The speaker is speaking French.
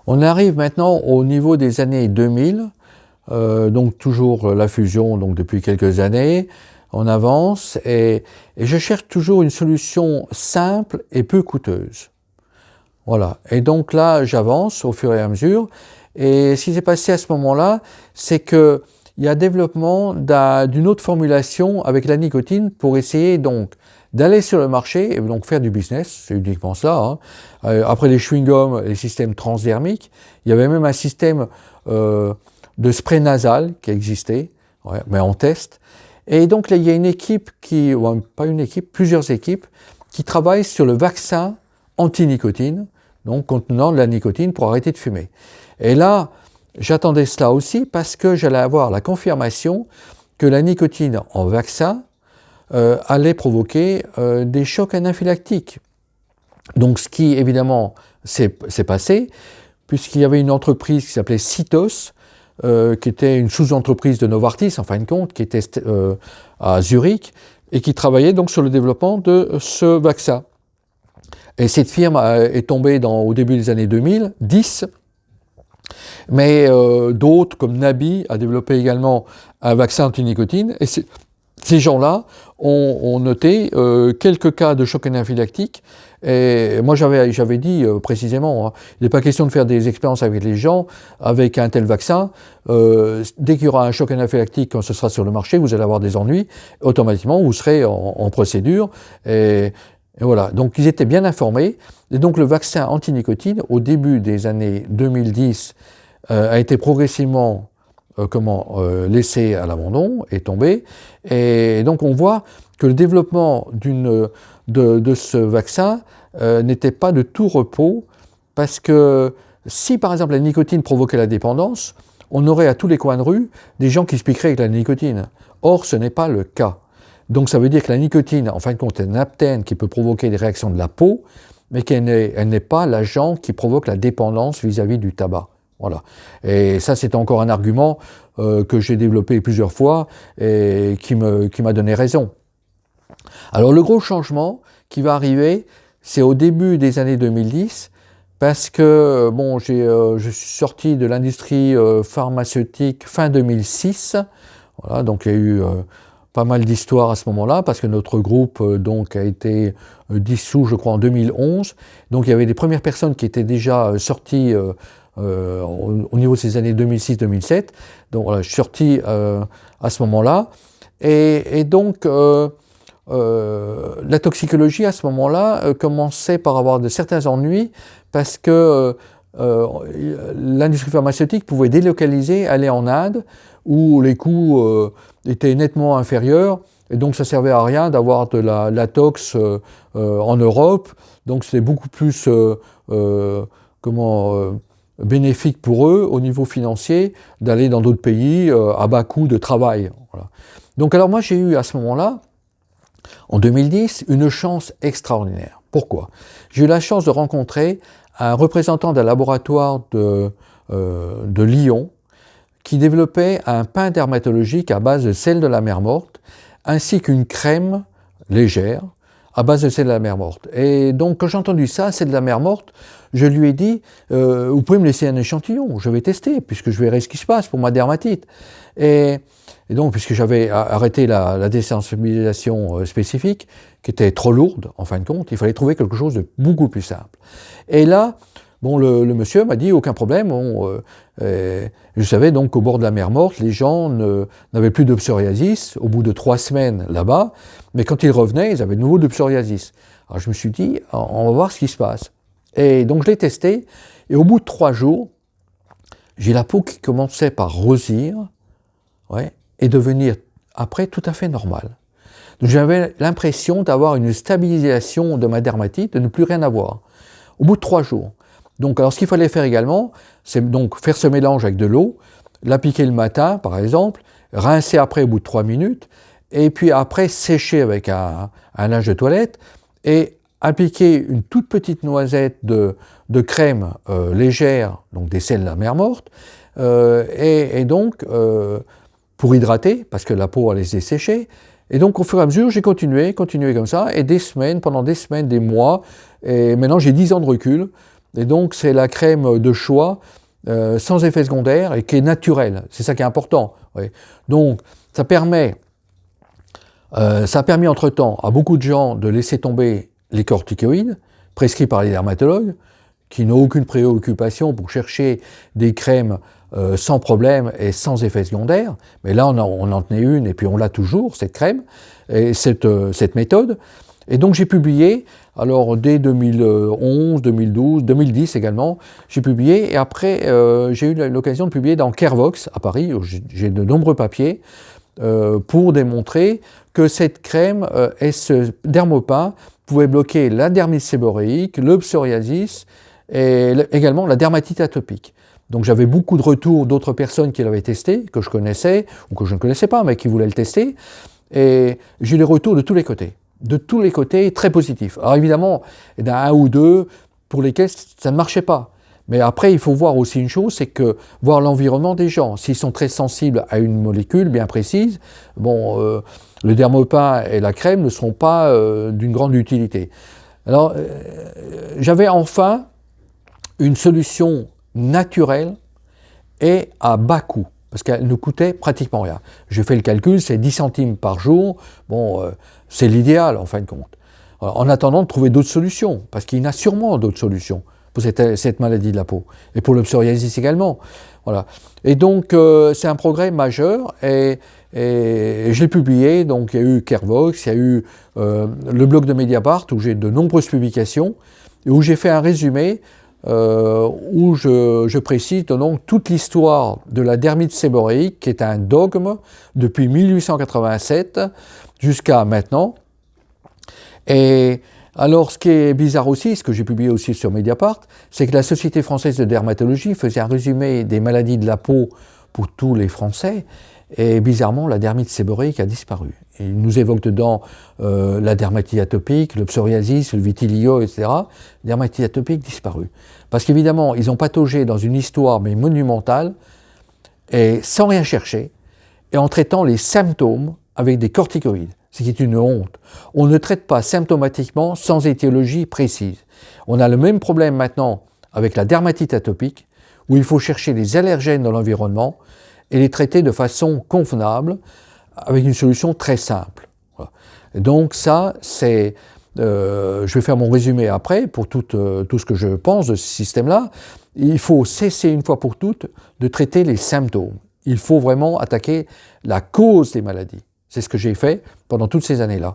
On arrive maintenant au niveau des années 2000, donc toujours la fusion donc depuis quelques années, on avance et je cherche toujours une solution simple et peu coûteuse. Voilà, et donc là j'avance au fur et à mesure, et ce qui s'est passé à ce moment-là, c'est qu'il y a développement d'une autre formulation avec la nicotine pour essayer donc d'aller sur le marché et donc faire du business, c'est uniquement ça. Hein. Après les chewing-gums, les systèmes transdermiques, il y avait même un système de spray nasal qui existait, ouais, mais en test. Et donc là, il y a une équipe pas une équipe, plusieurs équipes qui travaillent sur le vaccin anti-nicotine, donc contenant de la nicotine pour arrêter de fumer. Et là, j'attendais cela aussi parce que j'allais avoir la confirmation que la nicotine en vaccin allait provoquer des chocs anaphylactiques. Donc ce qui évidemment s'est passé, puisqu'il y avait une entreprise qui s'appelait Cytos, qui était une sous-entreprise de Novartis en fin de compte, qui était à Zurich, et qui travaillait donc sur le développement de ce vaccin. Et cette firme est tombée au début des années 2010, mais d'autres, comme Nabi, a développé également un vaccin anti-nicotine, et ces gens-là ont noté quelques cas de choc anaphylactique. Et moi, j'avais dit précisément, hein, il n'est pas question de faire des expériences avec les gens avec un tel vaccin. Dès qu'il y aura un choc anaphylactique quand ce sera sur le marché, vous allez avoir des ennuis. Automatiquement, vous serez en procédure. Et voilà. Donc, ils étaient bien informés. Et donc, le vaccin anti-nicotine, au début des années 2010, a été progressivement laissé à l'abandon et tombé. Et donc on voit que le développement de ce vaccin n'était pas de tout repos, parce que si par exemple la nicotine provoquait la dépendance, on aurait à tous les coins de rue des gens qui se piqueraient avec la nicotine. Or ce n'est pas le cas. Donc ça veut dire que la nicotine, en fin de compte, est un aptène qui peut provoquer des réactions de la peau, mais qu'elle n'est pas l'agent qui provoque la dépendance vis-à-vis du tabac. Voilà. Et ça, c'est encore un argument que j'ai développé plusieurs fois et qui m'a donné raison. Alors, le gros changement qui va arriver, c'est au début des années 2010, parce que bon, je suis sorti de l'industrie pharmaceutique fin 2006. Voilà, donc il y a eu pas mal d'histoires à ce moment-là, parce que notre groupe donc a été dissous, je crois, en 2011. Donc il y avait des premières personnes qui étaient déjà sorties au niveau de ces années 2006-2007. Donc voilà, je suis sorti à ce moment-là. Et donc, la toxicologie à ce moment-là commençait par avoir de certains ennuis, parce que l'industrie pharmaceutique pouvait délocaliser, aller en Inde, où les coûts étaient nettement inférieurs, et donc ça ne servait à rien d'avoir de la tox en Europe. Donc c'était beaucoup plus bénéfique pour eux au niveau financier d'aller dans d'autres pays à bas coût de travail. Voilà. Donc alors moi j'ai eu à ce moment-là, en 2010, une chance extraordinaire. Pourquoi? J'ai eu la chance de rencontrer un représentant d'un laboratoire de Lyon qui développait un pain dermatologique à base de sel de la mer morte, ainsi qu'une crème légère à base de sel de la mer morte. Et donc quand j'ai entendu ça, sel de la mer morte, je lui ai dit vous pouvez me laisser un échantillon, je vais tester, puisque je verrai ce qui se passe pour ma dermatite. Et donc, puisque j'avais arrêté la désensibilisation spécifique, qui était trop lourde, en fin de compte, il fallait trouver quelque chose de beaucoup plus simple. Et là, bon, le monsieur m'a dit, aucun problème. Bon, je savais donc qu'au bord de la mer morte, les gens n'avaient plus de psoriasis au bout de 3 semaines là-bas, mais quand ils revenaient, ils avaient de nouveau de psoriasis. Alors je me suis dit, on va voir ce qui se passe. Et donc je l'ai testé, et au bout de 3 jours, j'ai la peau qui commençait par rosir, ouais, et devenir après tout à fait normale. Donc j'avais l'impression d'avoir une stabilisation de ma dermatite, de ne plus rien avoir, au bout de 3 jours. Donc alors ce qu'il fallait faire également, c'est donc faire ce mélange avec de l'eau, l'appliquer le matin par exemple, rincer après au bout de 3 minutes, et puis après sécher avec un linge de toilette, et appliquer une toute petite noisette de crème légère, donc des sels de la mer morte, et donc pour hydrater, parce que la peau allait se dessécher. Et donc au fur et à mesure, j'ai continué comme ça, et pendant des semaines, des mois, et maintenant j'ai 10 ans de recul, Et donc, c'est la crème de choix, sans effet secondaire et qui est naturelle. C'est ça qui est important. Oui. Donc, ça a permis entre-temps à beaucoup de gens de laisser tomber les corticoïdes, prescrits par les dermatologues, qui n'ont aucune préoccupation pour chercher des crèmes sans problème et sans effet secondaire. Mais là, on en tenait une et puis on l'a toujours, cette crème, et cette méthode. Et donc j'ai publié, alors dès 2011, 2012, 2010 également, j'ai publié, et après j'ai eu l'occasion de publier dans Kervox à Paris, où j'ai de nombreux papiers, pour démontrer que cette crème, ce dermopin, pouvait bloquer la dermite séborréique, le psoriasis et également la dermatite atopique. Donc j'avais beaucoup de retours d'autres personnes qui l'avaient testé, que je connaissais, ou que je ne connaissais pas, mais qui voulaient le tester, et j'ai eu des retours de tous les côtés très positifs. Alors évidemment, il y en a un ou deux pour lesquels ça ne marchait pas. Mais après, il faut voir aussi une chose, c'est que voir l'environnement des gens. S'ils sont très sensibles à une molécule bien précise, bon, le dermopin et la crème ne seront pas d'une grande utilité. Alors, j'avais enfin une solution naturelle et à bas coût, parce qu'elle ne coûtait pratiquement rien. J'ai fait le calcul, c'est 10 centimes par jour, bon, c'est l'idéal en fin de compte. Alors, en attendant de trouver d'autres solutions, parce qu'il y en a sûrement d'autres solutions pour cette maladie de la peau, et pour le psoriasis également. Voilà. Et donc, c'est un progrès majeur, et je l'ai publié, donc il y a eu Kervox, il y a eu le blog de Mediapart, où j'ai de nombreuses publications, et où j'ai fait un résumé, où je précise donc toute l'histoire de la dermite séborréique, qui est un dogme depuis 1887 jusqu'à maintenant. Et alors, ce qui est bizarre aussi, ce que j'ai publié aussi sur Mediapart, c'est que la Société française de dermatologie faisait un résumé des maladies de la peau pour tous les Français, et bizarrement, la dermite séborréique a disparu. Il nous évoque dedans la dermatite atopique, le psoriasis, le vitiligo, etc. La dermatite atopique disparue. Parce qu'évidemment, ils ont pataugé dans une histoire mais monumentale, et sans rien chercher, et en traitant les symptômes avec des corticoïdes. Ce qui est une honte. On ne traite pas symptomatiquement sans étiologie précise. On a le même problème maintenant avec la dermatite atopique, où il faut chercher les allergènes dans l'environnement et les traiter de façon convenable, avec une solution très simple. Voilà. Et donc ça, c'est... je vais faire mon résumé après, pour tout ce que je pense de ce système-là. Il faut cesser une fois pour toutes de traiter les symptômes. Il faut vraiment attaquer la cause des maladies. C'est ce que j'ai fait pendant toutes ces années-là.